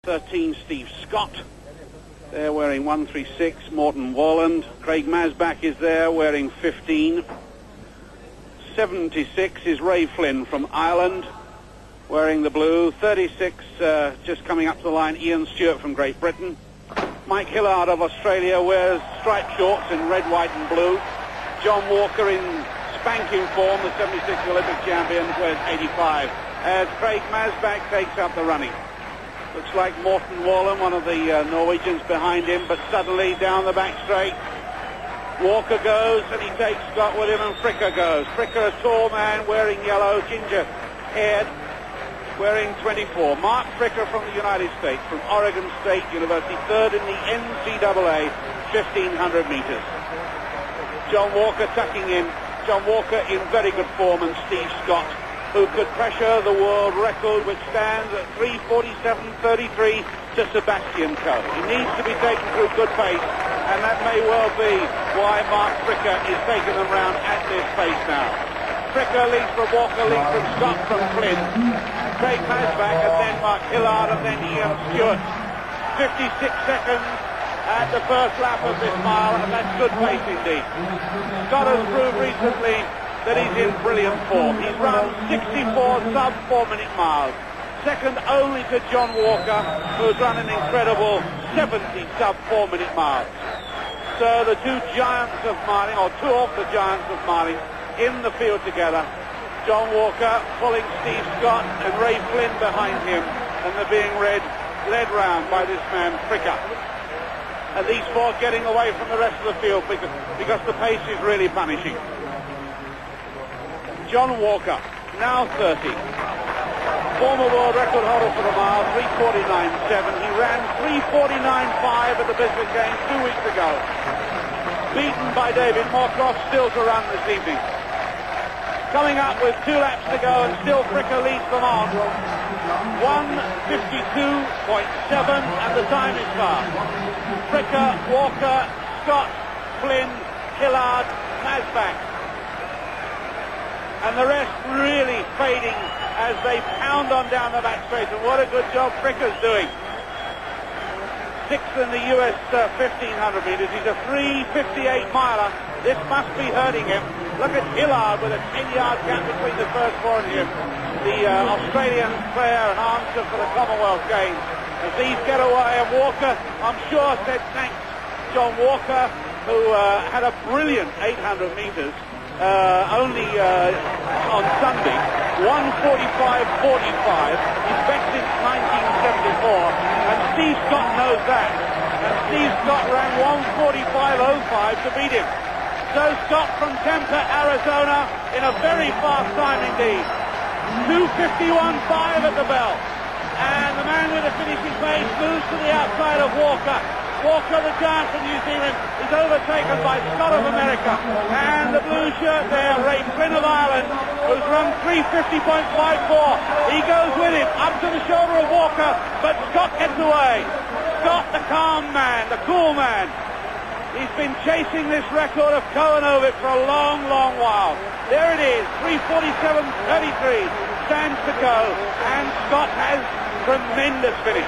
13, Steve Scott. They're wearing 136, Morton Walland. Craig Masbach is there wearing 15. 76 is Ray Flynn from Ireland, wearing the blue. 36, just coming up to the line, Ian Stewart from Great Britain. Mike Hillard of Australia wears striped shorts in red, white and blue. John Walker in spanking form, the 76 Olympic champion, wears 85. As Craig Masbach takes up the running. Looks like Morton Wallen, one of the Norwegians behind him, but suddenly down the back straight, Walker goes and he takes Scott with him, and Fricker goes. Fricker, a tall man wearing yellow, ginger-haired, wearing 24. Mark Fricker from the United States, from Oregon State University, third in the NCAA 1500 meters. John Walker tucking in. John Walker in very good form, and Steve Scott, who could pressure the world record, which stands at 3:47.33 to Sebastian Coe. He needs to be taken through good pace, and that may well be why Mark Fricker is taking them round at this pace now. Fricker leads from Walker, leads from Scott, from Flynn, Craig Masbach, and then Mark Hillard, and then Ian Stewart. 56 seconds at the first lap of this mile, and that's good pace indeed. Scott has proved recently that he's in brilliant form. He's run 64 sub-4-minute miles, second only to John Walker, who's run an incredible 70 sub-4-minute miles. So the two giants of miling, or two of the giants of miling, in the field together. John Walker pulling Steve Scott and Ray Flynn behind him, and they're being led round by this man Fricker. And these four getting away from the rest of the field because the pace is really punishing. John Walker, now 30. Former world record holder for the mile, 3:49.7. He ran 3:49.5 at the Brisbane Games 2 weeks ago. Beaten by David Moorcroft, still to run this evening. Coming up with 2 laps to go, and still Fricker leads them on. 1:52.7, and the time is fast. Fricker, Walker, Scott, Flynn, Hillard, Masbach. And the rest really fading as they pound on down the back straight. And what a good job Fricker's doing. 6th in the US 1500 meters. He's a 3:58 miler. This must be hurting him. Look at Hillard with a 10-yard gap between the first four and him. The Australian player and answer for the Commonwealth Games. As these get away, and Walker, I'm sure, said thanks. John Walker, who had a brilliant 800 meters. Only on Sunday, 1:45.45, his best since 1974, and Steve Scott knows that, and Steve Scott ran 1:45.05 to beat him. So Scott from Tempe, Arizona, in a very fast time indeed. 2:51.5 at the bell, and the man with the finishing pace moves to the outside of Walker. Walker, the giant from New Zealand, is overtaken by Scott of America. And the blue shirt there, Ray Flynn of Ireland, who's run 3:50.54. He goes with him, up to the shoulder of Walker, but Scott gets away. Scott, the calm man, the cool man. He's been chasing this record of Coe and Ovett for a long, long while. There it is, 3:47.33, stands to go, and Scott has tremendous finish.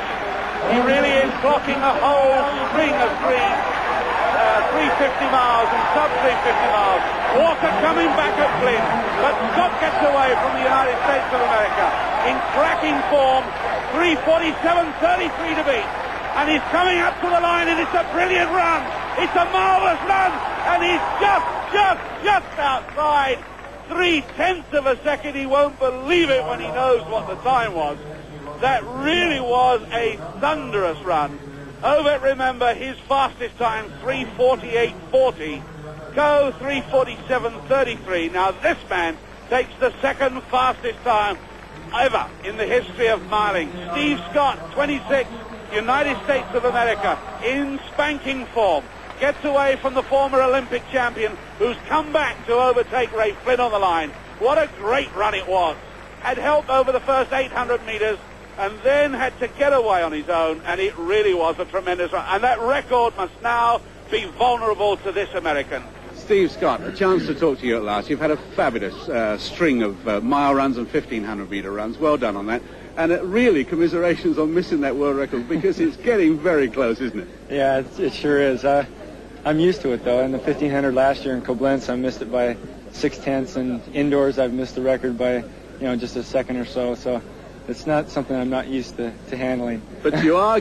He really is clocking a whole string of 350 miles and sub-350 miles. Walker coming back at Flynn, but Scott gets away from the United States of America in cracking form, 3:47.33 to beat. And he's coming up to the line, and it's a brilliant run. It's a marvelous run, and he's just outside 0.3 of a second. He won't believe it when he knows what the time was. That really was a thunderous run. Ovett, remember, his fastest time, 3:48.40. Coe, 3:47.33. Now this man takes the second fastest time ever in the history of miling. Steve Scott, 26, United States of America, in spanking form. Gets away from the former Olympic champion, who's come back to overtake Ray Flynn on the line. What a great run it was. Had help over the first 800 meters, and then had to get away on his own, and it really was a tremendous run. And that record must now be vulnerable to this American. Steve Scott, a chance to talk to you at last. You've had a fabulous string of mile runs and 1,500 meter runs. Well done on that. And really, commiserations on missing that world record, because it's getting very close, isn't it? Yeah, it sure is. I'm used to it, though. In the 1500 last year in Koblenz, I missed it by 0.6, and indoors I've missed the record by, just a second or so. So it's not something I'm not used to handling. But you are